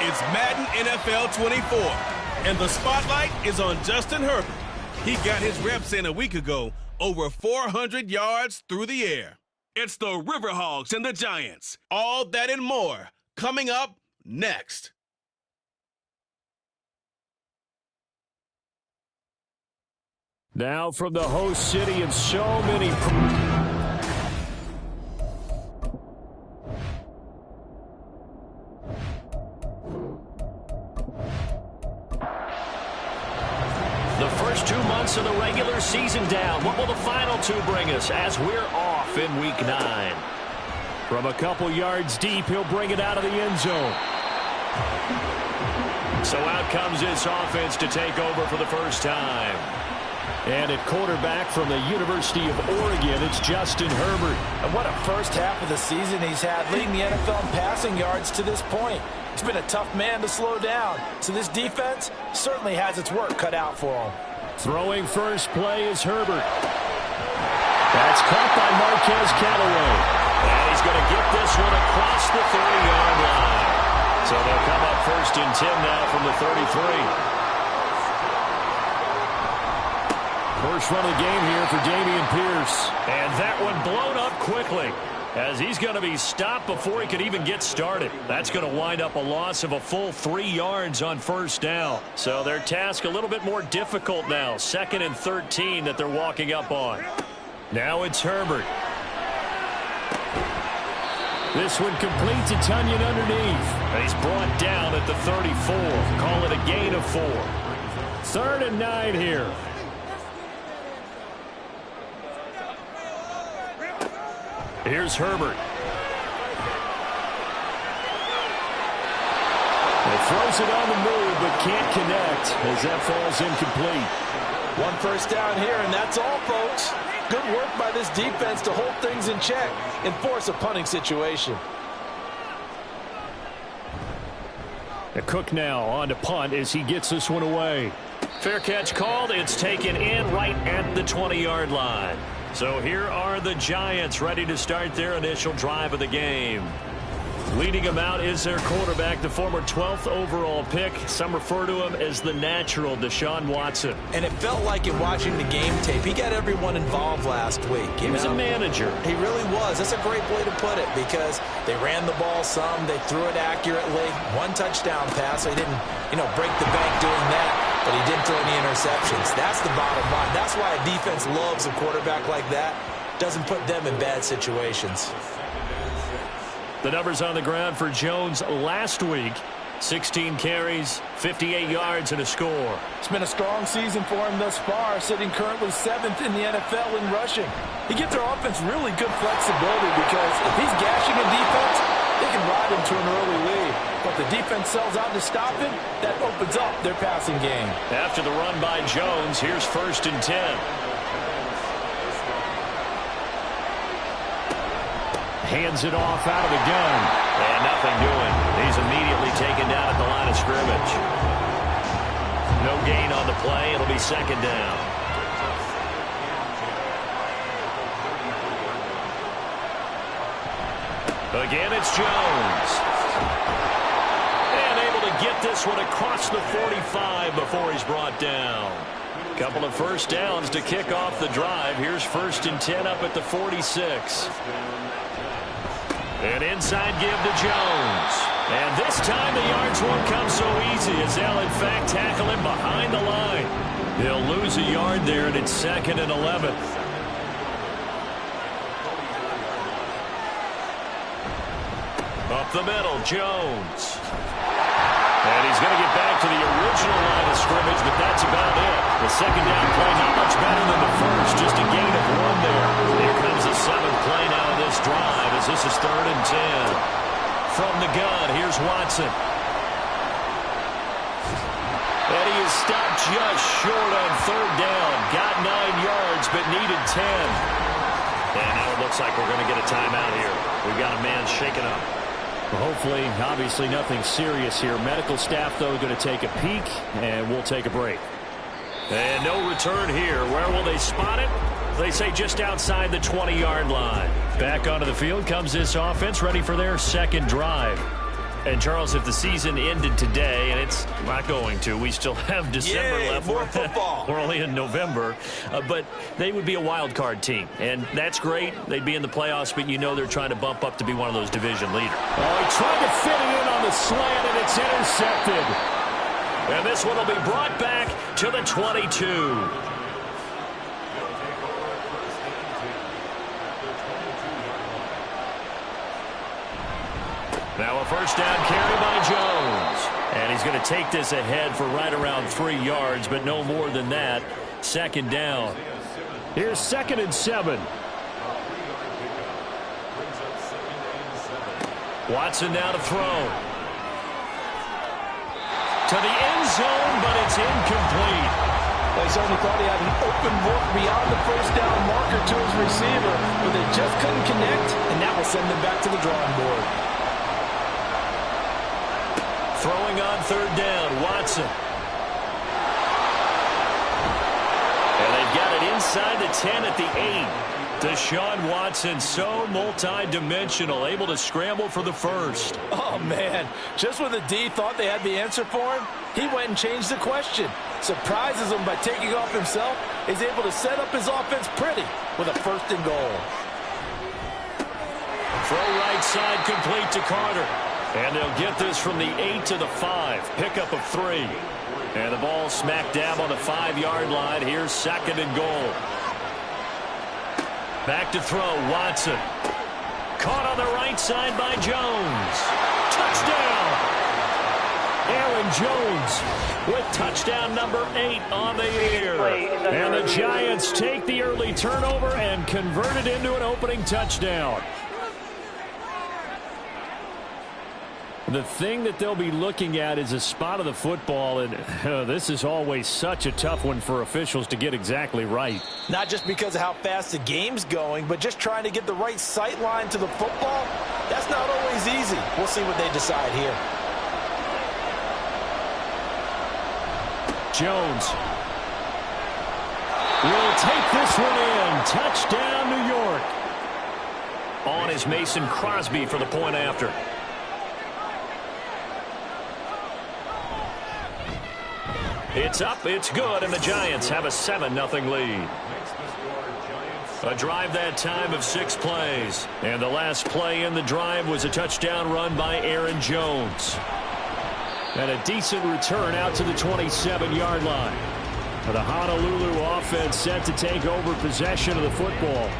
It's Madden NFL 24, and the spotlight is on Justin Herbert. He got his reps in a week ago, over 400 yards through the air. It's the River Hogs and the Giants. All that and more coming up next. Now from the host city and so many... The first 2 months of the regular season down. What will the final two bring us as we're off in Week 9? From a couple yards deep, he'll bring it out of the end zone. So out comes this offense to take over for the first time. And at quarterback from the University of Oregon, it's Justin Herbert. And what a first half of the season he's had, leading the NFL in passing yards to this point. He's been a tough man to slow down. So this defense certainly has its work cut out for him. Throwing first play is Herbert. That's caught by Marquez Callaway. And he's going to get this one across the 30-yard line. So they'll come up first and 10 now from the 33. First run of the game here for Dameon Pierce. And that one blown up quickly, as he's going to be stopped before he could even get started. That's going to wind up a loss of a full 3 yards on first down. So their task a little bit more difficult now. 2nd and 13 that they're walking up on. Now it's Herbert. This one complete to Tunyon underneath. And he's brought down at the 34. Call it a gain of 4. 3rd and 9 here. Here's Herbert. He throws it on the move, but can't connect as that falls incomplete. 1 first down here, and that's all, folks. Good work by this defense to hold things in check and force a punting situation. The Cook now on to punt as he gets this one away. Fair catch called. It's taken in right at the 20-yard line. So here are the Giants ready to start their initial drive of the game. Leading them out is their quarterback, the former 12th overall pick. Some refer to him as the natural, Deshaun Watson. And it felt like in watching the game tape, he got everyone involved last week. He was a manager. He really was. That's a great way to put it, because they ran the ball some, they threw it accurately. 1 touchdown pass, so he didn't, break the bank doing that. But he didn't throw any interceptions. That's the bottom line. That's why a defense loves a quarterback like that. Doesn't put them in bad situations. The numbers on the ground for Jones last week. 16 carries, 58 yards, and a score. It's been a strong season for him thus far, sitting currently 7th in the NFL in rushing. He gives their offense really good flexibility, because if he's gashing a defense, they can ride him to an early lead. But the defense sells out to stop him. That opens up their passing game. After the run by Jones, here's 1st and 10. Hands it off out of the gun. And nothing doing. He's immediately taken down at the line of scrimmage. No gain on the play. It'll be 2nd down. Again, it's Jones. And able to get this one across the 45 before he's brought down. Couple of first downs to kick off the drive. Here's 1st and 10 up at the 46. An inside give to Jones. And this time the yards won't come so easy, as they'll in fact tackle him behind the line. He'll lose a yard there, and it's 2nd and 11. Up the middle, Jones. And he's going to get back to the original line of scrimmage, but that's about it. The 2nd down play not much better than the first, just a gain of 1 there. Here comes the 7th play now of this drive, as this is 3rd and 10. From the gun, here's Watson. And he is stopped just short on 3rd down. Got 9 yards, but needed 10. And now it looks like we're going to get a timeout here. We've got a man shaken up. Well, hopefully, obviously nothing serious here. Medical staff, though, going to take a peek, and we'll take a break. And no return here. Where will they spot it? They say just outside the 20-yard line. Back onto the field comes this offense, ready for their 2nd drive. And, Charles, if the season ended today, and it's not going to, we still have December left. More football. We're only in November. But they would be a wild card team. And that's great. They'd be in the playoffs, but you know they're trying to bump up to be one of those division leaders. Oh, he tried to fit it in on the slant, and it's intercepted. And this one will be brought back to the 22. Now a first down carry by Jones. And he's going to take this ahead for right around 3 yards, but no more than that. Second down. Here's 2nd and 7. Watson now to throw. To the end zone, but it's incomplete. Well, he certainly thought he had an open look beyond the first down marker to his receiver, but they just couldn't connect, and that will send them back to the drawing board. Throwing on third down, Watson. And they've got it inside the 10 at the 8. Deshaun Watson, so multi-dimensional, able to scramble for the first. Oh, man. Just when the D thought they had the answer for him, he went and changed the question. Surprises him by taking off himself. He's able to set up his offense pretty with a 1st and goal. Throw right side complete to Carter. And they'll get this from the 8 to the 5. Pickup of 3. And the ball smack dab on the 5-yard line. Here's 2nd and goal. Back to throw, Watson. Caught on the right side by Jones. Touchdown! Aaron Jones with touchdown number 8 on the year. And the Giants take the early turnover and convert it into an opening touchdown. The thing that they'll be looking at is a spot of the football, and this is always such a tough one for officials to get exactly right. Not just because of how fast the game's going, but just trying to get the right sight line to the football. That's not always easy. We'll see what they decide here. Jones will take this one in. Touchdown, New York. On is Mason Crosby for the point after. It's up, it's good, and the Giants have a 7-0 lead. A drive that time of 6 plays. And the last play in the drive was a touchdown run by Aaron Jones. And a decent return out to the 27-yard line. The Honolulu offense set to take over possession of the football.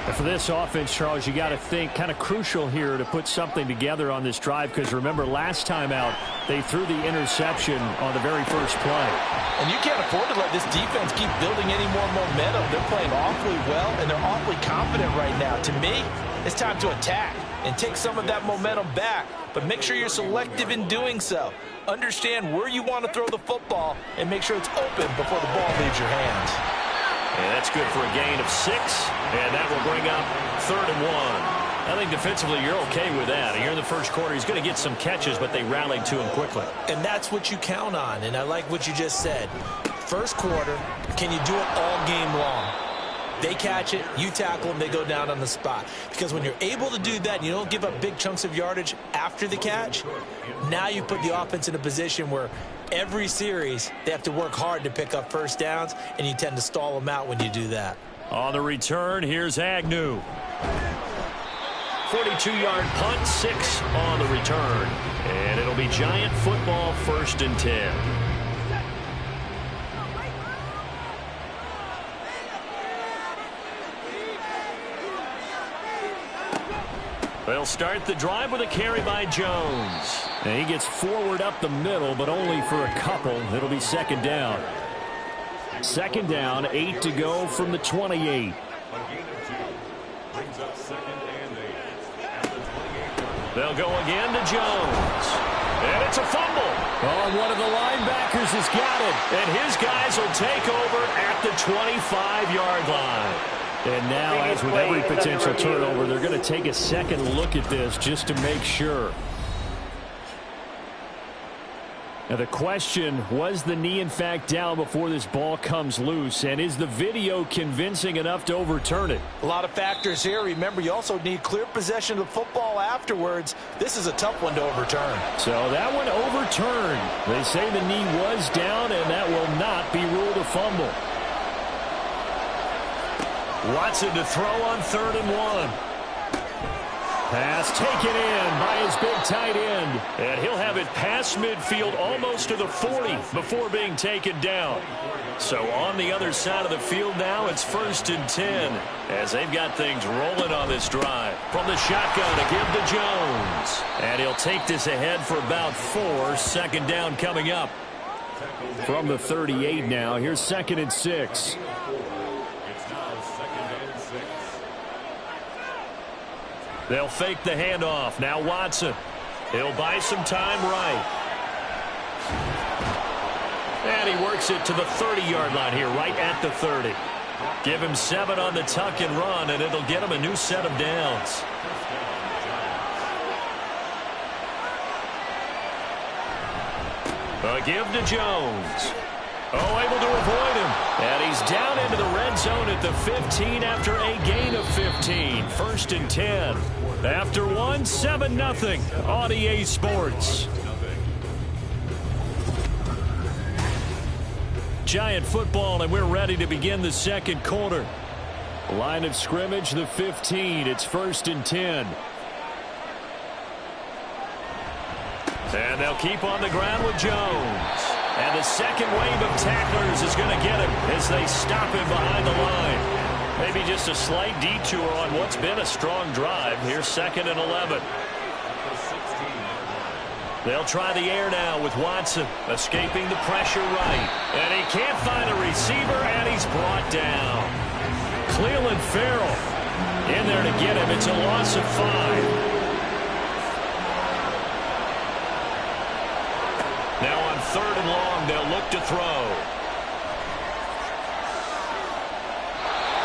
And for this offense, Charles, you got to think kind of crucial here to put something together on this drive, because remember last time out they threw the interception on the very first play. And you can't afford to let this defense keep building any more momentum. They're playing awfully well, and they're awfully confident right now. To me, it's time to attack and take some of that momentum back, but make sure you're selective in doing so. Understand where you want to throw the football and make sure it's open before the ball leaves your hands. And that's good for a gain of 6, and that will bring up 3rd and 1. I think defensively you're okay with that. Here in the first quarter, he's going to get some catches, but they rallied to him quickly. And that's what you count on, and I like what you just said. First quarter, can you do it all game long? They catch it, you tackle them, they go down on the spot. Because when you're able to do that, and you don't give up big chunks of yardage after the catch, now you put the offense in a position where every series they have to work hard to pick up first downs, and you tend to stall them out when you do that. On the return, here's Agnew. 42-yard punt, 6 on the return. And it'll be Giant football, 1st and 10. They'll start the drive with a carry by Jones. And he gets forward up the middle, but only for a couple. It'll be 2nd down. 2nd down, 8 to go from the 28. They'll go again to Jones. And it's a fumble. Oh, one of the linebackers has got it. And his guys will take over at the 25-yard line. And now, as with every potential turnover, they're going to take a second look at this just to make sure. Now the question, was the knee in fact down before this ball comes loose? And is the video convincing enough to overturn it? A lot of factors here. Remember, you also need clear possession of the football afterwards. This is a tough one to overturn. So that one overturned. They say the knee was down, and that will not be ruled a fumble. Watson to throw on 3rd and 1. Pass taken in by his big tight end. And he'll have it past midfield almost to the 40 before being taken down. So on the other side of the field now, it's 1st and 10 as they've got things rolling on this drive. From the shotgun to give to Jones. And he'll take this ahead for about 4. 2nd down coming up. From the 38 now, here's 2nd and 6. They'll fake the handoff. Now Watson. He'll buy some time right. And he works it to the 30-yard line here, right at the 30. Give him 7 on the tuck and run, and it'll get him a new set of downs. A give to Jones. Oh, able to avoid him. And he's down into the red zone at the 15 after a gain of 15. 1st and 10. After 1, 7-0 on EA Sports. Giant football, and we're ready to begin the 2nd quarter. Line of scrimmage, the 15. It's 1st and 10. And they'll keep on the ground with Jones. And the second wave of tacklers is going to get him as they stop him behind the line. Maybe just a slight detour on what's been a strong drive. Here's 2nd and 11. They'll try the air now with Watson escaping the pressure right. And he can't find a receiver, and he's brought down. Cleveland Farrell in there to get him. It's a loss of 5. Now on 3rd and long, they'll look to throw.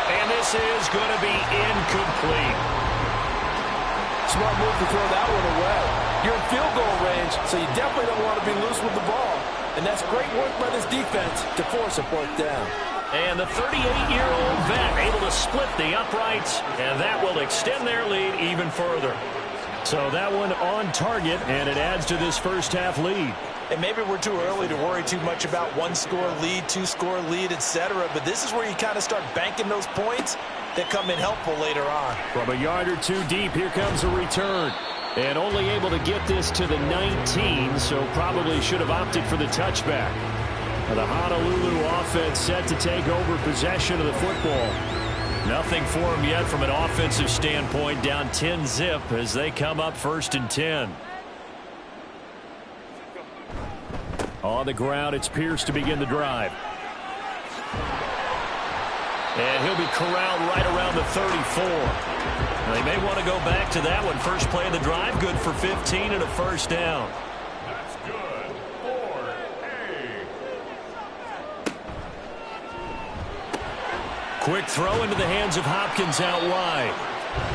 And this is going to be incomplete. Smart move to throw that one away. You're in field goal range, so you definitely don't want to be loose with the ball. And that's great work by this defense to force a 4th down. And the 38-year-old vet able to split the uprights, and that will extend their lead even further. So that one on target, and it adds to this first half lead. And maybe we're too early to worry too much about 1-score lead, 2-score lead, etc. But this is where you kind of start banking those points that come in helpful later on. From a yard or 2 deep, here comes a return. And only able to get this to the 19, so probably should have opted for the touchback. The Honolulu offense set to take over possession of the football. Nothing for them yet from an offensive standpoint, down 10-zip as they come up 1st and 10. On the ground, it's Pierce to begin the drive. And he'll be corralled right around the 34. They may want to go back to that one. First play of the drive, good for 15 and a 1st down. That's good for A. Quick throw into the hands of Hopkins out wide.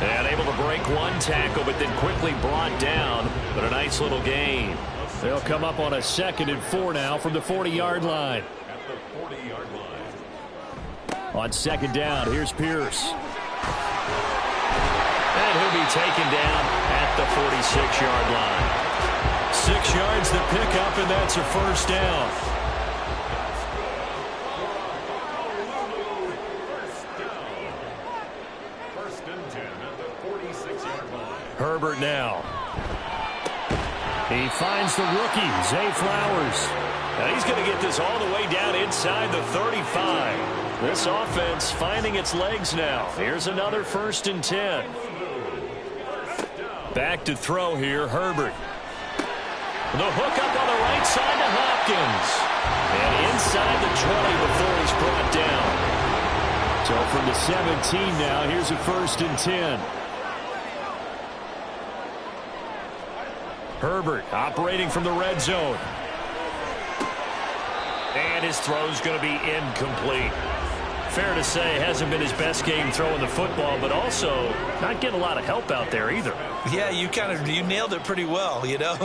And able to break one tackle, but then quickly brought down. But a nice little gain. They'll come up on a 2nd and 4 now from the 40-yard line. At the 40-yard line. On 2nd down, here's Pierce. And he'll be taken down at the 46-yard line. 6 yards to pick up, and that's a 1st down. First and 10 at the 46-yard line. Herbert now. He finds the rookie, Zay Flowers. Now he's going to get this all the way down inside the 35. This offense finding its legs now. Here's another 1st and 10. Back to throw here, Herbert. The hook up on the right side to Hopkins. And inside the 20 before he's brought down. So from the 17 now, here's a 1st and 10. Herbert operating from the red zone. And his throw's going to be incomplete. Fair to say, hasn't been his best game throwing the football, but also not getting a lot of help out there either. Yeah, you nailed it pretty well, you know.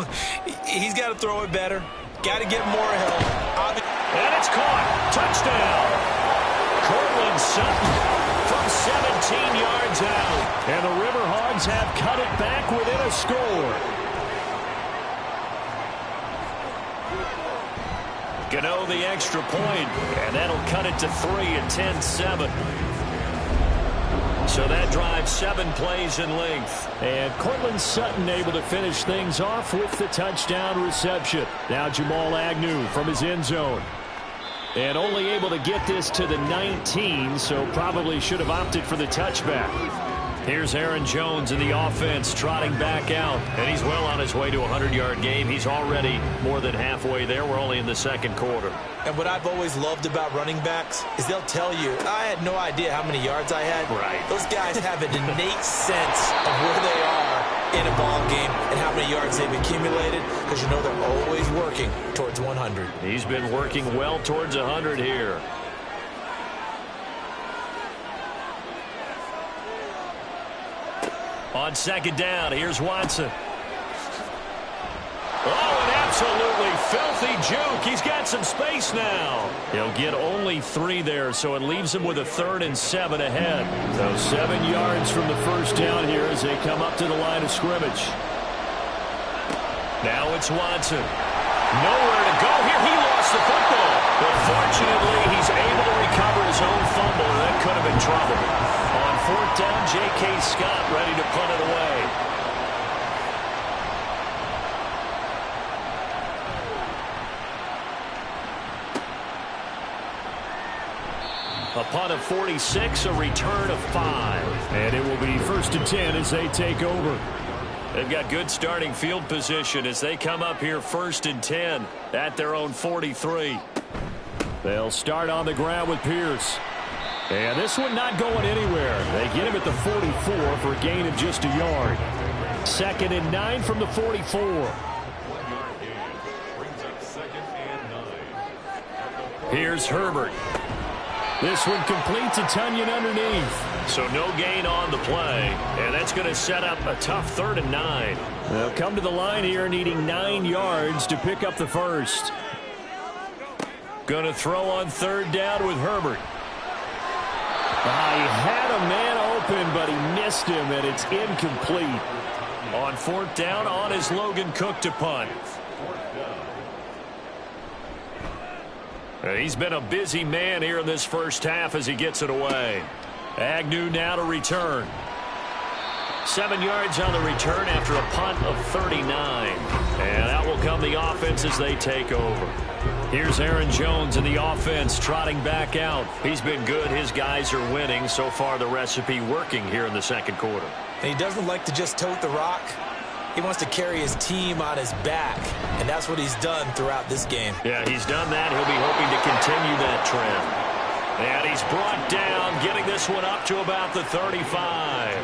He's got to throw it better. Got to get more help. And it's caught. Touchdown. Cortland Sutton from 17 yards out. And the River Hogs have cut it back within a score. Gano the extra point, and that'll cut it to 3 at 10-7. So that drives 7 plays in length. And Cortland Sutton able to finish things off with the touchdown reception. Now Jamal Agnew from his end zone. And only able to get this to the 19, so probably should have opted for the touchback. Here's Aaron Jones in the offense trotting back out. And he's well on his way to a 100-yard game. He's already more than halfway there. We're only in the second quarter. And what I've always loved about running backs is they'll tell you, I had no idea how many yards I had. Right. Those guys have an innate sense of where they are in a ball game and how many yards they've accumulated, because you know they're always working towards 100. He's been working well towards 100 here. On second down, here's Watson. Oh, an absolutely filthy juke. He's got some space now. He'll get only 3 there, so it leaves him with a 3rd and 7 ahead. So 7 yards from the first down here as they come up to the line of scrimmage. Now it's Watson. Nowhere to go here. He lost the football. But fortunately, he's able to recover his own fumble, and that could have been trouble. On 4th down, J.K. Scott ready to punt it away. A punt of 46, a return of 5. And it will be 1st and 10 as they take over. They've got good starting field position as they come up here 1st and 10 at their own 43. They'll start on the ground with Pierce. And this one not going anywhere. They get him at the 44 for a gain of just a yard. 2nd and 9 from the 44. 1-yard gain brings up 2nd and 9. Here's Herbert. This one completes a Tunyon underneath. So no gain on the play, and that's going to set up a tough 3rd and 9. They'll come to the line here needing 9 yards to pick up the first. Going to throw on 3rd down with Herbert. He had a man open, but he missed him, and it's incomplete. On 4th down, on is Logan Cook to punt. He's been a busy man here in this first half as he gets it away. Agnew now to return. 7 yards on the return after a punt of 39. And out will come the offense as they take over. Here's Aaron Jones in the offense trotting back out. He's been good. His guys are winning. So far the recipe working here in the second quarter. And he doesn't like to just tote the rock. He wants to carry his team on his back, and that's what he's done throughout this game. Yeah, he's done that. He'll be hoping to continue that trend. And he's brought down, getting this one up to about the 35.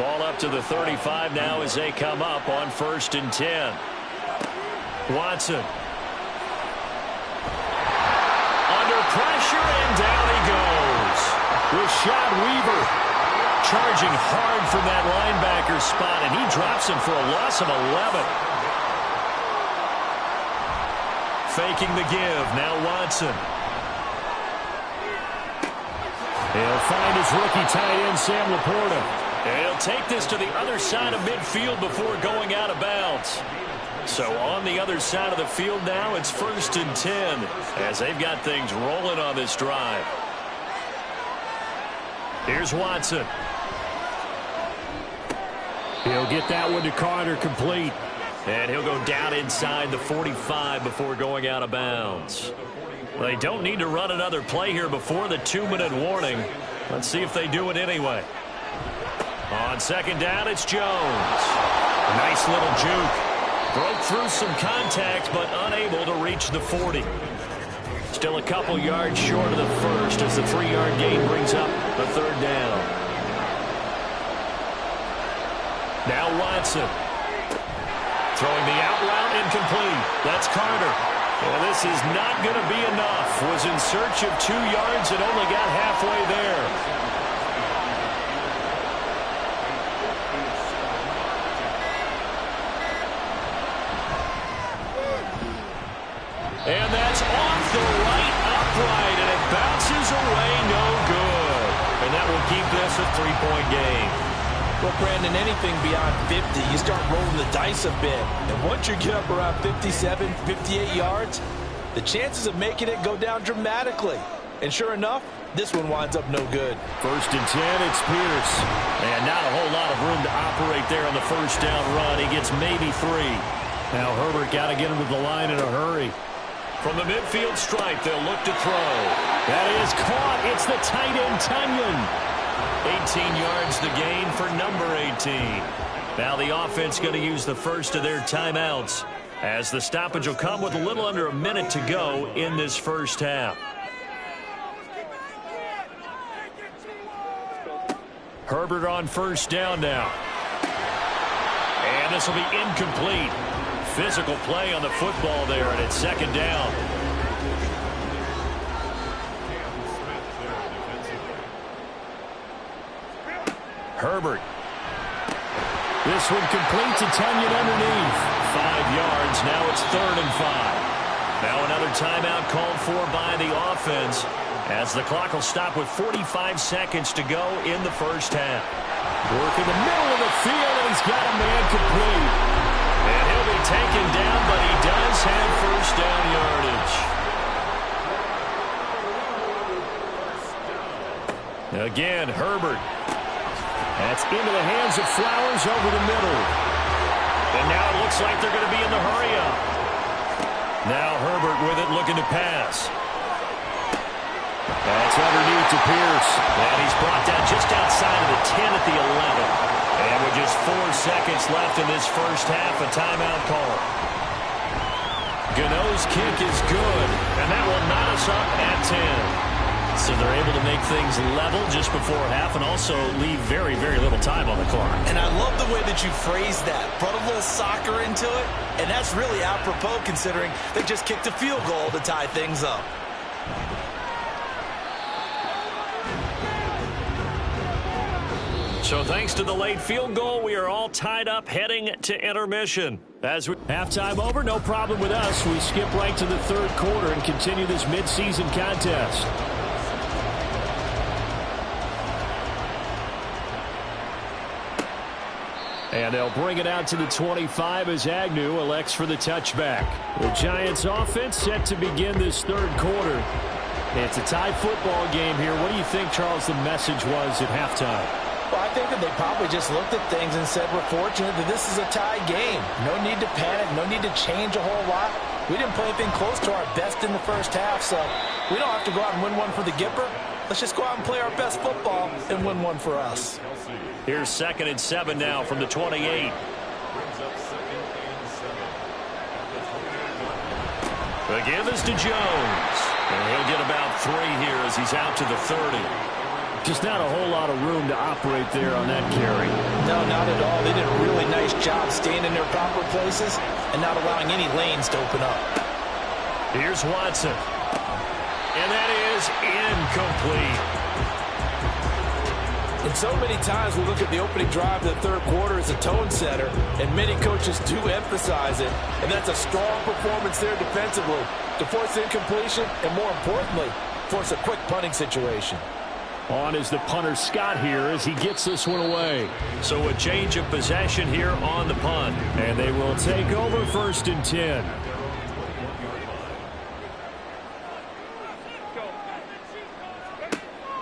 Ball up to the 35 now as they come up on 1st and 10. Watson. Under pressure, and down he goes. Rashad Weaver charging hard from that linebacker spot, and he drops him for a loss of 11. Faking the give. Now Watson. He'll find his rookie tight end, Sam Laporta. And he'll take this to the other side of midfield before going out of bounds. So on the other side of the field now, it's 1st and 10 as they've got things rolling on this drive. Here's Watson. He'll get that one to Carter complete. And he'll go down inside the 45 before going out of bounds. They don't need to run another play here before the 2-minute warning. Let's see if they do it anyway. On 2nd down, it's Jones. Nice little juke. Broke through some contact, but unable to reach the 40. Still a couple yards short of the first as the 3-yard gain brings up the 3rd down. Now Watson. Throwing the out route incomplete. That's Carter. Well, this is not going to be enough. Was in search of 2 yards and only got halfway there. And that's off the right upright, and it bounces away no good. And that will keep this a 3-point game. Well, Brandon, anything beyond 50, you start rolling the dice a bit. And once you get up around 57, 58 yards, the chances of making it go down dramatically. And sure enough, this one winds up no good. 1st and 10, it's Pierce. And not a whole lot of room to operate there on the first down run. He gets maybe 3. Now Herbert got to get him to the line in a hurry. From the midfield stripe, they'll look to throw. That is caught. It's the tight end, Tunyon. 18 yards the gain for number 18. Now the offense going to use the first of their timeouts, as the stoppage will come with a little under a minute to go in this first half. Herbert on first down now. And this will be incomplete. Physical play on the football there, and it's 2nd down. Herbert. This one complete to Tunyon underneath. 5 yards. Now it's 3rd and 5. Now another timeout called for by the offense, as the clock will stop with 45 seconds to go in the first half. Work in the middle of the field, and he's got a man complete. And he'll be taken down, but he does have first down yardage. Again, Herbert. That's into the hands of Flowers over the middle. And now it looks like they're going to be in the hurry-up. Now Herbert with it, looking to pass. That's underneath to Pierce. And he's brought down just outside of the 10 at the 11. And with just 4 seconds left in this first half, a timeout call. Gano's kick is good, and that will knot us up at 10. So they're able to make things level just before half and also leave very, very little time on the clock. And I love the way that you phrased that. Brought a little soccer into it, and that's really apropos considering they just kicked a field goal to tie things up. So thanks to the late field goal, we are all tied up heading to intermission. As we halftime over, no problem with us. We skip right to the 3rd quarter and continue this midseason contest. And they'll bring it out to the 25 as Agnew elects for the touchback. The Giants offense set to begin this 3rd quarter. It's a tie football game here. What do you think, Charles, the message was at halftime? Well, I think that they probably just looked at things and said, we're fortunate that this is a tie game. No need to panic, no need to change a whole lot. We didn't play anything close to our best in the first half, so we don't have to go out and win one for the Gipper. Let's just go out and play our best football and win one for us. Here's 2nd and 7 now from the 28. The give is to Jones. And he'll get about 3 here as he's out to the 30. Just not a whole lot of room to operate there on that carry. No, not at all. They did a really nice job staying in their proper places and not allowing any lanes to open up. Here's Watson. And that is incomplete. And so many times we look at the opening drive of the 3rd quarter as a tone setter, and many coaches do emphasize it. And that's a strong performance there defensively to force incompletion and, more importantly, force a quick punting situation. On is the punter Scott here as he gets this one away. So a change of possession here on the punt. And they will take over 1st and 10.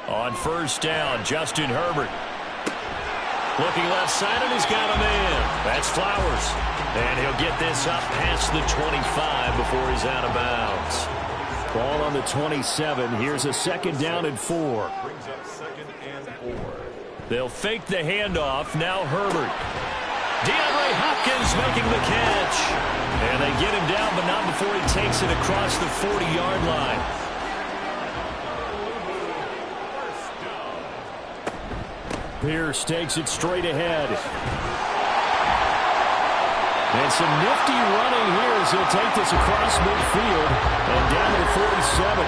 On first down, Justin Herbert. Looking left side, and he's got a man. That's Flowers. And he'll get this up past the 25 before he's out of bounds. Ball on the 27. Here's a 2nd down and 4. They'll fake the handoff. Now Herbert. DeAndre Hopkins making the catch. And they get him down, but not before he takes it across the 40-yard line. Pierce takes it straight ahead. And some nifty running here as he'll take this across midfield and down to the 47.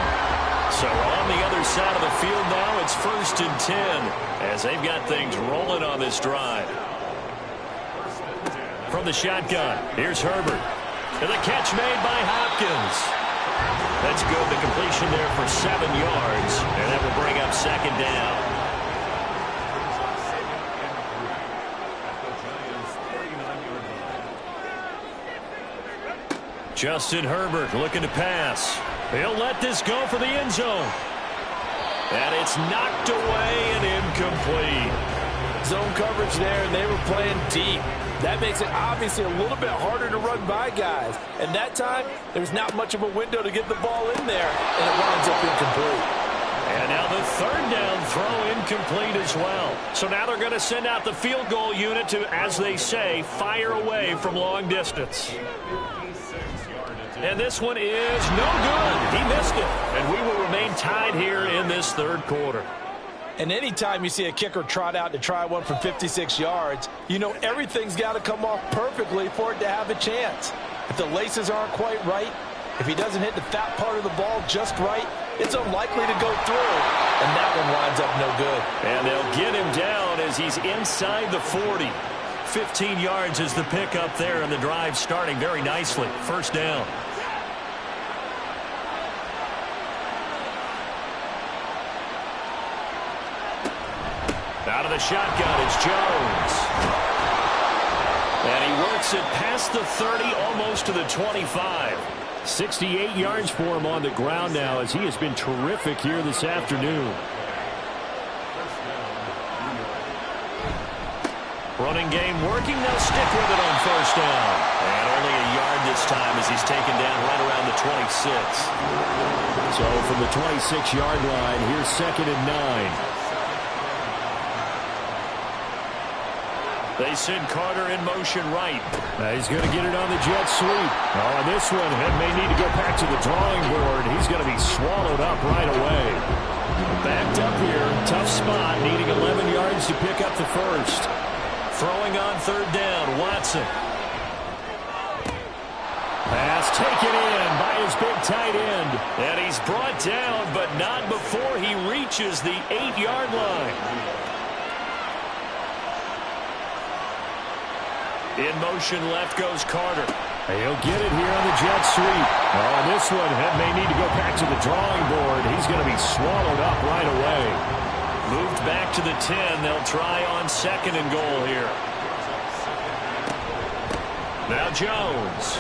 So on the other side of the field now, it's 1st and 10 as they've got things rolling on this drive. From the shotgun, here's Herbert. And the catch made by Hopkins. That's good. The completion there for 7 yards, and that will bring up second down. Justin Herbert looking to pass. He'll let this go for the end zone. And it's knocked away and incomplete. Zone coverage there, and they were playing deep. That makes it obviously a little bit harder to run by guys. And that time, there's not much of a window to get the ball in there, and it winds up incomplete. And now the third down throw incomplete as well. So now they're going to send out the field goal unit to, as they say, fire away from long distance. And this one is no good. He missed it. And we will remain tied here in this third quarter. And anytime you see a kicker trot out to try one from 56 yards, you know everything's got to come off perfectly for it to have a chance. If the laces aren't quite right, if he doesn't hit the fat part of the ball just right, it's unlikely to go through. And that one winds up no good. And they'll get him down as he's inside the 40. 15 yards is the pickup there, and the drive starting very nicely. First down. Out of the shotgun, it's Jones. And he works it past the 30, almost to the 25. 68 yards for him on the ground now, as he has been terrific here this afternoon. Running game working. They'll stick with it on first down. And only a yard this time as he's taken down right around the 26. So from the 26-yard line, here's 2nd and 9. They send Carter in motion right. He's going to get it on the jet sweep. Oh, and this one may need to go back to the drawing board. He's going to be swallowed up right away. Backed up here. Tough spot. Needing 11 yards to pick up the first. Throwing on third down. Watson. Pass taken in by his big tight end. And he's brought down, but not before he reaches the 8-yard line. In motion left goes Carter. He'll get it here on the jet sweep. Oh, and this one may need to go back to the drawing board. He's going to be swallowed up right away. Moved back to the 10. They'll try on 2nd and goal here. Now Jones.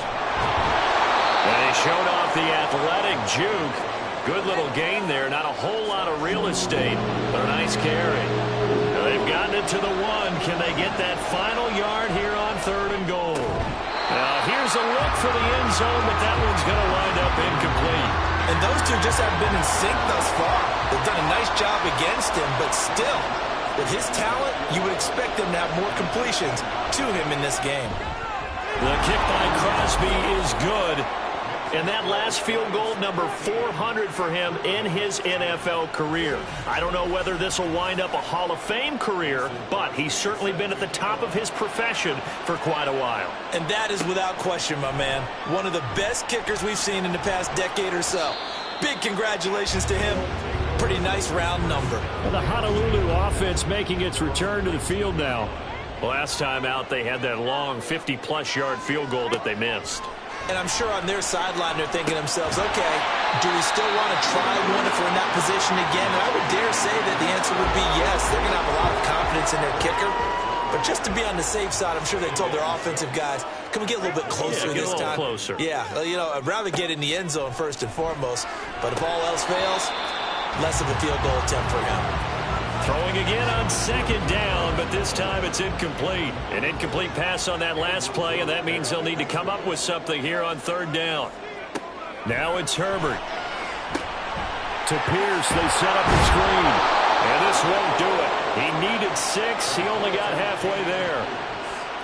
And he showed off the athletic juke. Good little gain there. Not a whole lot of real estate, but a nice carry. Now they've gotten it to the 1. Can they get that final yard here on 3rd and goal? Now here's a look for the end zone, but that one's going to wind up incomplete. And those two just haven't been in sync thus far. They've done a nice job against him, but still, with his talent, you would expect them to have more completions to him in this game. The kick by Crosby is good. And that last field goal, number 400 for him in his NFL career. I don't know whether this will wind up a Hall of Fame career, but he's certainly been at the top of his profession for quite a while. And that is without question, my man. One of the best kickers we've seen in the past decade or so. Big congratulations to him. Pretty nice round number. Well, the Honolulu offense making its return to the field now. Last time out, they had that long 50-plus yard field goal that they missed. And I'm sure on their sideline they're thinking to themselves, okay, do we still want to try one if we're in that position again? And I would dare say that the answer would be yes. They're going to have a lot of confidence in their kicker. But just to be on the safe side, I'm sure they told their offensive guys, can we get a little bit closer this time? Closer. Yeah, you know, I'd rather get in the end zone first and foremost. But if all else fails, less of a field goal attempt for him. Throwing again on 2nd down, but this time it's incomplete. An incomplete pass on that last play, and that means they'll need to come up with something here on 3rd down. Now it's Herbert. To Pierce, they set up the screen. And this won't do it. He needed 6. He only got halfway there.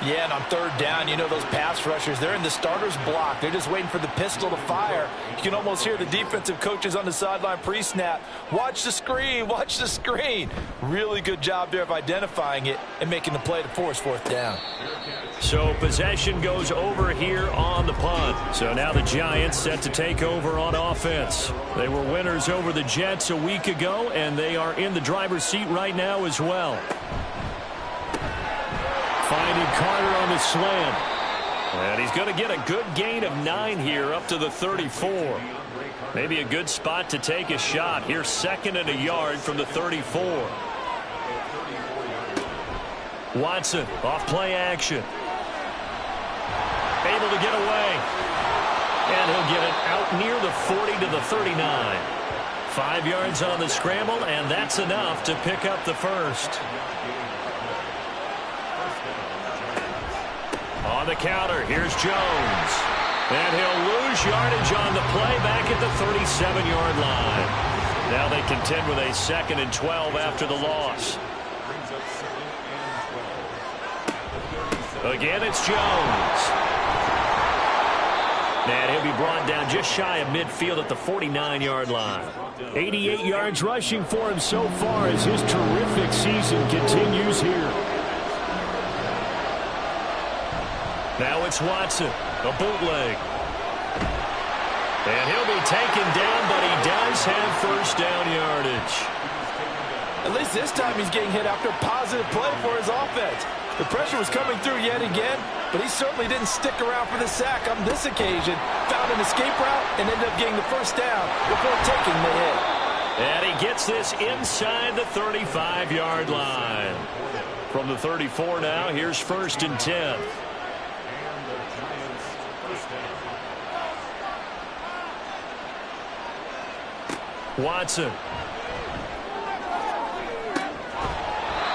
Yeah, and on 3rd down, you know those pass rushers, they're in the starter's block. They're just waiting for the pistol to fire. You can almost hear the defensive coaches on the sideline pre-snap. Watch the screen, watch the screen. Really good job there of identifying it and making the play to force 4th down. So possession goes over here on the punt. So now the Giants set to take over on offense. They were winners over the Jets a week ago, and they are in the driver's seat right now as well. Finding Carter on the slant. And he's going to get a good gain of 9 here up to the 34. Maybe a good spot to take a shot. Here's 2nd and a yard from the 34. Watson off play action. Able to get away. And he'll get it out near the 40 to the 39. 5 yards on the scramble, and that's enough to pick up the first. On the counter, here's Jones. And he'll lose yardage on the play back at the 37-yard line. Now they contend with a 2nd and 12 after the loss. Again, it's Jones. And he'll be brought down just shy of midfield at the 49-yard line. 88 yards rushing for him so far as his terrific season continues here. Now it's Watson, a bootleg. And he'll be taken down, but he does have first down yardage. At least this time he's getting hit after a positive play for his offense. The pressure was coming through yet again, but he certainly didn't stick around for the sack on this occasion. Found an escape route and ended up getting the first down before taking the hit. And he gets this inside the 35-yard line. From the 34 now, here's 1st and 10. Watson.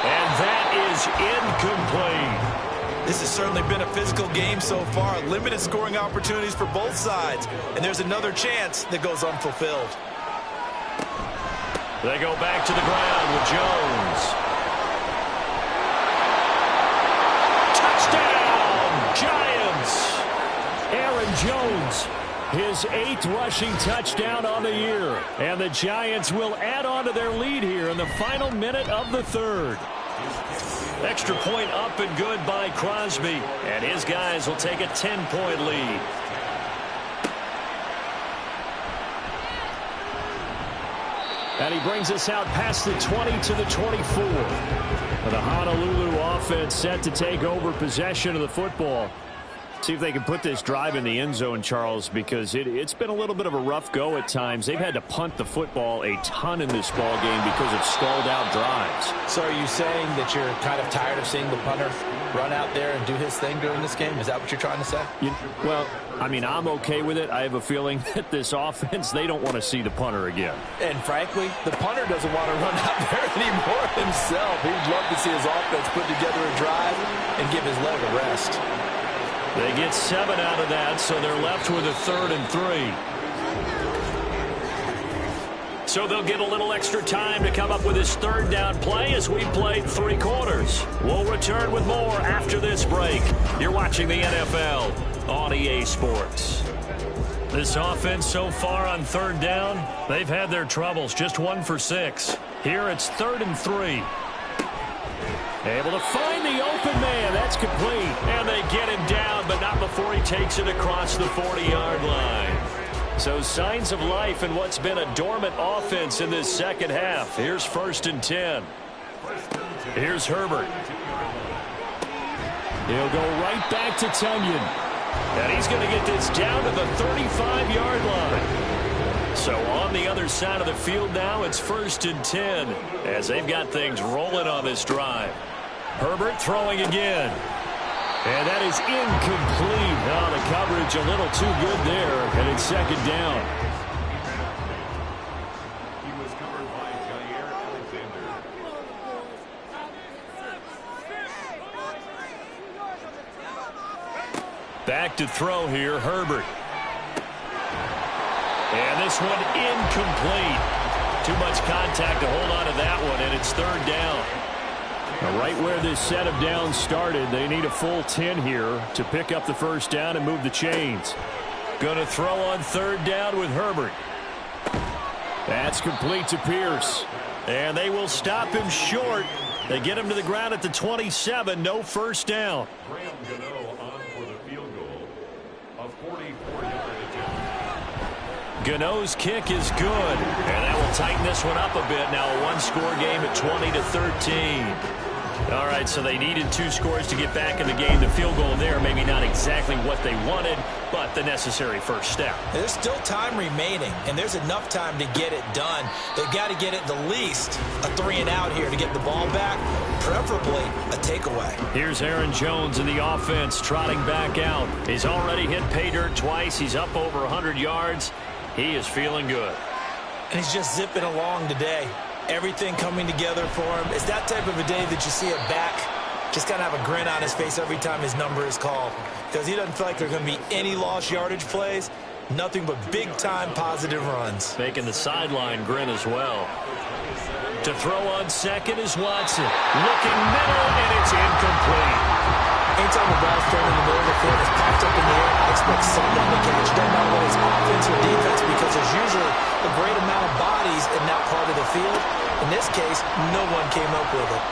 And that is incomplete. This has certainly been a physical game so far. Limited scoring opportunities for both sides. And there's another chance that goes unfulfilled. They go back to the ground with Jones. Touchdown, Giants! Aaron Jones, his 8th rushing touchdown on the year. And the Giants will add on to their lead here in the final minute of the 3rd. Extra point up and good by Crosby. And his guys will take a 10-point lead. And he brings us out past the 20 to the 24. The Honolulu offense set to take over possession of the football. See if they can put this drive in the end zone, Charles, because it's been a little bit of a rough go at times. They've had to punt the football a ton in this ball game because of stalled-out drives. So are you saying that you're kind of tired of seeing the punter run out there and do his thing during this game? Is that what you're trying to say? Well, I mean, I'm okay with it. I have a feeling that this offense, they don't want to see the punter again. And frankly, the punter doesn't want to run out there anymore himself. He'd love to see his offense put together a drive and give his leg a rest. They get 7 out of that, so they're left with a 3rd and 3. So they'll get a little extra time to come up with his 3rd down play as we played 3 quarters. We'll return with more after this break. You're watching the NFL on EA Sports. This offense so far on 3rd down, they've had their troubles, just 1 for 6. Here it's 3rd and 3. Able to find the open man. That's complete. And they get him down, but not before he takes it across the 40-yard line. So signs of life in what's been a dormant offense in this 2nd half. Here's 1st and 10. Here's Herbert. He'll go right back to Tunyon. And he's going to get this down to the 35-yard line. So on the other side of the field now, it's 1st and 10 as they've got things rolling on this drive. Herbert throwing again. And that is incomplete. Oh, the coverage a little too good there, and it's 2nd down. He was covered by Jair Alexander. Back to throw here, Herbert. And this one incomplete. Too much contact to hold on to that one, and it's 3rd down. Now, right where this set of downs started, they need a full 10 here to pick up the 1st down and move the chains. Going to throw on 3rd down with Herbert. That's complete to Pierce. And they will stop him short. They get him to the ground at the 27. No 1st down. Graham Gano on for the field goal of 44 yards. Gano's kick is good. And that will tighten this one up a bit. Now a 1-score game at 20 to 13. All right, so they needed 2 scores to get back in the game. The field goal there, maybe not exactly what they wanted, but the necessary first step. There's still time remaining, and there's enough time to get it done. They've got to get at the least a 3-and-out here to get the ball back, preferably a takeaway. Here's Aaron Jones in the offense, trotting back out. He's already hit pay dirt twice. He's up over 100 yards. He is feeling good. And he's just zipping along today. Everything coming together for him. It's that type of a day that you see a back just kind of have a grin on his face every time his number is called, because he doesn't feel like there are going to be any lost yardage plays, nothing but big-time positive runs. Making the sideline grin as well. To throw on second is Watson. Looking middle, and it's incomplete. Anytime the ball's thrown in the middle of the field, it's popped up in the air, I expect someone to catch. Doesn't matter whether it's offense or defense, because there's usually a great amount of bodies in that part of the field. In this case, no one came up with it.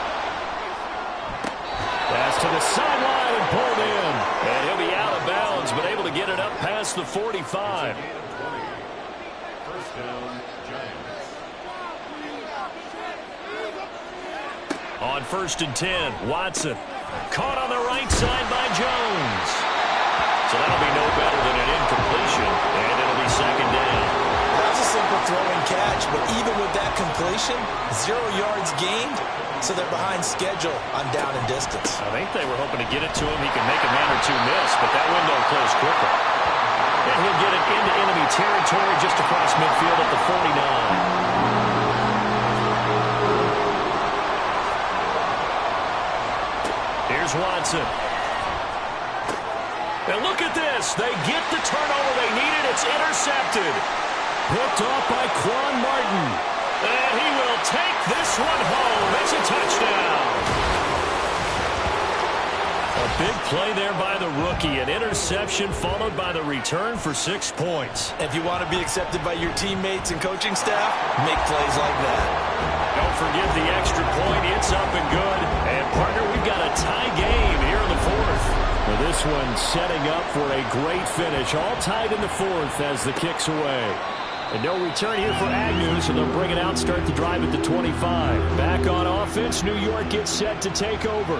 Pass to the sideline and pulled in. And he'll be out of bounds, but able to get it up past the 45. First down, Giants. On 1st and 10, Watson. Caught on the right side by Jones. So that'll be no better than an incompletion, and it'll be 2nd down. That was a simple throw and catch, but even with that completion, 0 yards gained, so they're behind schedule on down and distance. I think they were hoping to get it to him. He can make a man or 2 miss, but that window closed quickly. And he'll get it into enemy territory just across midfield at the 49. Here's Watson. And look at this. They get the turnover they needed. It's intercepted. Picked off by Quan Martin. And he will take this one home. It's a touchdown. A big play there by the rookie. An interception followed by the return for 6 points. If you want to be accepted by your teammates and coaching staff, make plays like that. Don't forget the extra point. It's up and good. And, partner, we've got a tie game here in the 4th. Well, this one setting up for a great finish. All tied in the 4th as the kick's away. And no return here for Agnew, so they'll bring it out, start the drive at the 25. Back on offense, New York gets set to take over.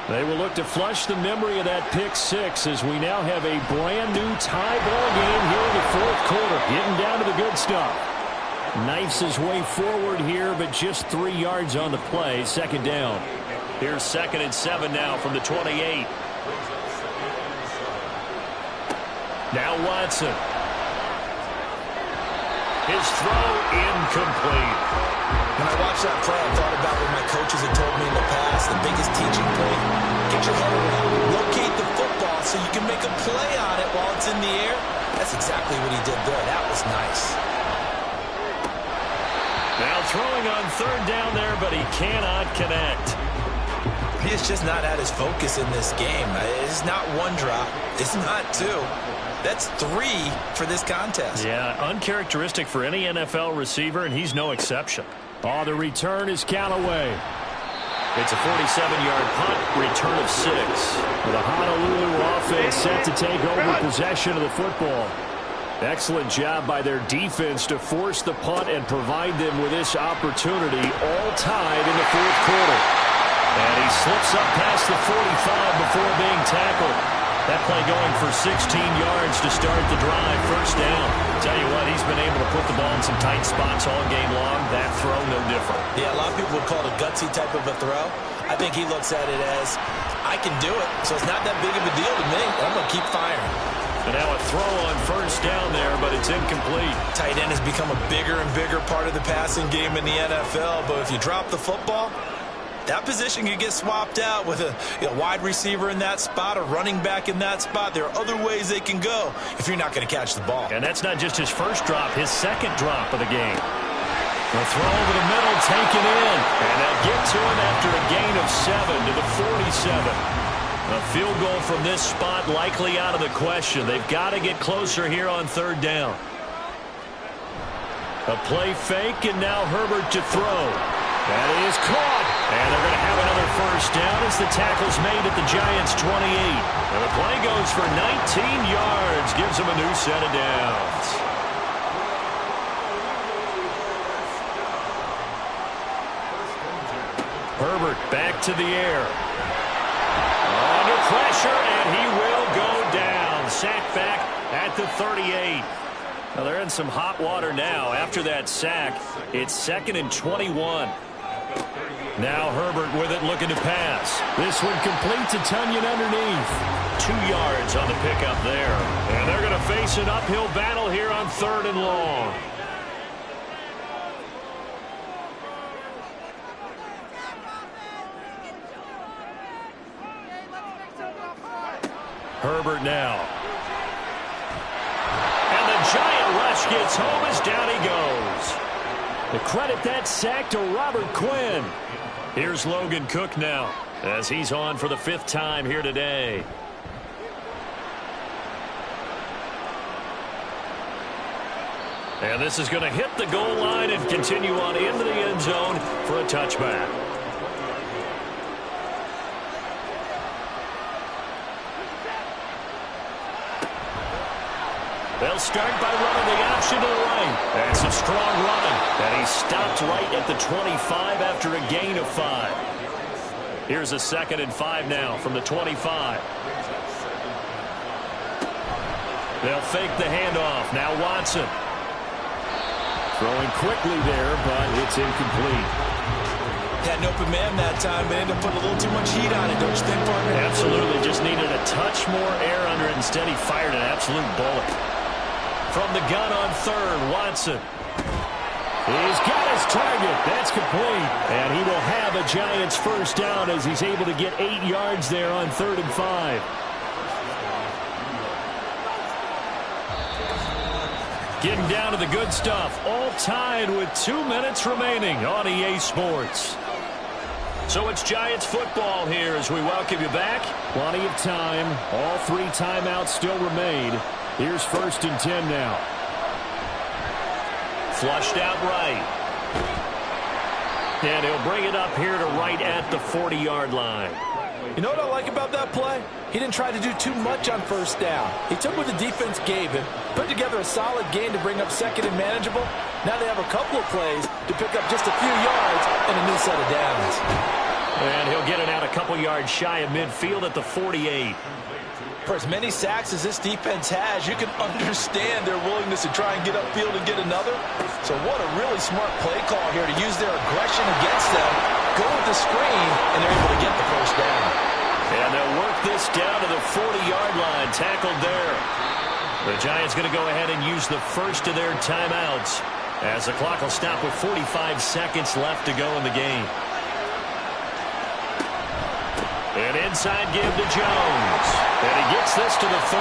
They will look to flush the memory of that pick 6 as we now have a brand-new tie ball game here in the 4th quarter. Getting down to the good stuff. Knifes his way forward here, but just 3 yards on the play. 2nd down. Here's 2nd and 7 now from the 28. Now Watson. His throw incomplete. When I watched that play, I thought about what my coaches had told me in the past. The biggest teaching point, get your head around, locate the football so you can make a play on it while it's in the air. That's exactly what he did there. That was nice. Now throwing on 3rd down there, but he cannot connect. He is just not at his focus in this game. It's not 1 drop. It's not 2. That's 3 for this contest. Yeah, uncharacteristic for any NFL receiver, and he's no exception. Oh, the return is Callaway. It's a 47-yard punt, return of 6. The Honolulu offense set to take over possession of the football. Excellent job by their defense to force the punt and provide them with this opportunity, all tied in the 4th quarter. And he slips up past the 45 before being tackled. That play going for 16 yards to start the drive. 1st down. Tell you what, he's been able to put the ball in some tight spots all game long. That throw, no different. Yeah, a lot of people would call it a gutsy type of a throw. I think he looks at it as, I can do it, so it's not that big of a deal to me. I'm going to keep firing. And now a throw on 1st down there, but it's incomplete. Tight end has become a bigger and bigger part of the passing game in the NFL, but if you drop the football, that position could get swapped out with a wide receiver in that spot, a running back in that spot. There are other ways they can go if you're not going to catch the ball. And that's not just his 1st drop, his 2nd drop of the game. The throw over the middle, taken in. And they'll get to him after a gain of 7 to the 47. A field goal from this spot likely out of the question. They've got to get closer here on 3rd down. A play fake, and now Herbert to throw. That is caught. And they're going to have another 1st down as the tackle's made at the Giants' 28. And the play goes for 19 yards. Gives them a new set of downs. Herbert back to the air. Under pressure, and he will go down. Sack back at the 38. Well, they're in some hot water now. After that sack, it's 2nd and 21. Now Herbert with it, looking to pass. This one complete to Tunyon underneath. 2 yards on the pickup there. And they're going to face an uphill battle here on 3rd and long. Herbert now. And the giant rush gets home as down he goes. The credit that sack to Robert Quinn. Here's Logan Cook now as he's on for the 5th time here today. And this is going to hit the goal line and continue on into the end zone for a touchback. They'll start by running the option to the right. And some strong running. And he stopped right at the 25 after a gain of 5. Here's a 2nd and 5 now from the 25. They'll fake the handoff. Now Watson. Throwing quickly there, but it's incomplete. Had an open man that time, but ended up putting a little too much heat on it, don't you think, partner? Absolutely. Just needed a touch more air under it. Instead, he fired an absolute bullet. From the gun on 3rd, Watson. He's got his target. That's complete. And he will have a Giants 1st down as he's able to get 8 yards there on 3rd and 5. Getting down to the good stuff. All tied with 2 minutes remaining on EA Sports. So it's Giants football here as we welcome you back. Plenty of time. All 3 timeouts still remain. Here's 1st and 10 now. Flushed out right. And he'll bring it up here to right at the 40-yard line. You know what I like about that play? He didn't try to do too much on 1st down. He took what the defense gave him, put together a solid game to bring up 2nd and manageable. Now they have a couple of plays to pick up just a few yards and a new set of downs. And he'll get it out a couple yards shy of midfield at the 48. For as many sacks as this defense has, you can understand their willingness to try and get upfield and get another. So what a really smart play call here to use their aggression against them, go with the screen, and they're able to get the 1st down. And they'll work this down to the 40-yard line, tackled there. The Giants going to go ahead and use the 1st of their timeouts as the clock will stop with 45 seconds left to go in the game. An inside give to Jones. And he gets this to the 35.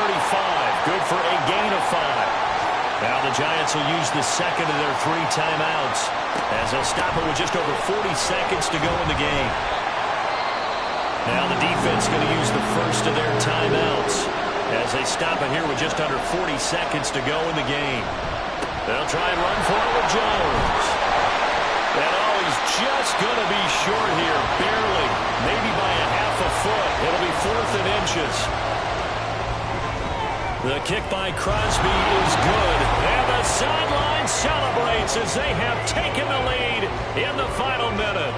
Good for a gain of 5. Now the Giants will use the 2nd of their 3 timeouts as they'll stop it with just over 40 seconds to go in the game. Now the defense going to use the 1st of their timeouts as they stop it here with just under 40 seconds to go in the game. They'll try and run for it with Jones. And oh, he's just going to be short here, barely, maybe by a half a foot. It'll be 4th and inches. The kick by Crosby is good. And the sideline celebrates as they have taken the lead in the final minute.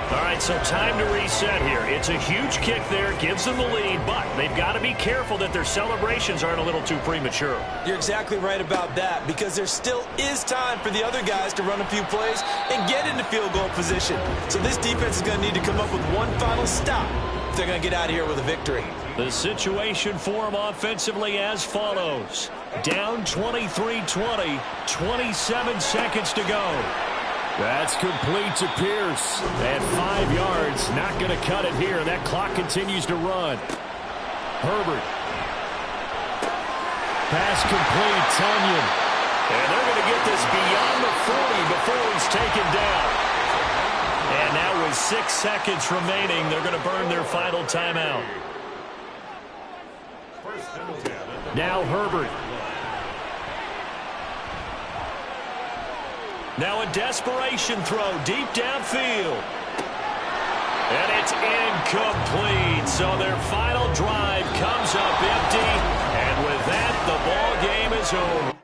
All right, so time to reset here. It's a huge kick there, gives them the lead, but they've got to be careful that their celebrations aren't a little too premature. You're exactly right about that, because there still is time for the other guys to run a few plays and get into field goal position. So this defense is going to need to come up with one final stop if they're going to get out of here with a victory. The situation for them offensively as follows. Down 23-20, 27 seconds to go. That's complete to Pierce. At 5 yards, not going to cut it here. That clock continues to run. Herbert. Pass complete, Tunyon. And they're going to get this beyond the 40 before he's taken down. And now with 6 seconds remaining, they're going to burn their final timeout. Now Herbert. Now a desperation throw deep downfield. And it's incomplete. So their final drive comes up empty. And with that, the ball game is over.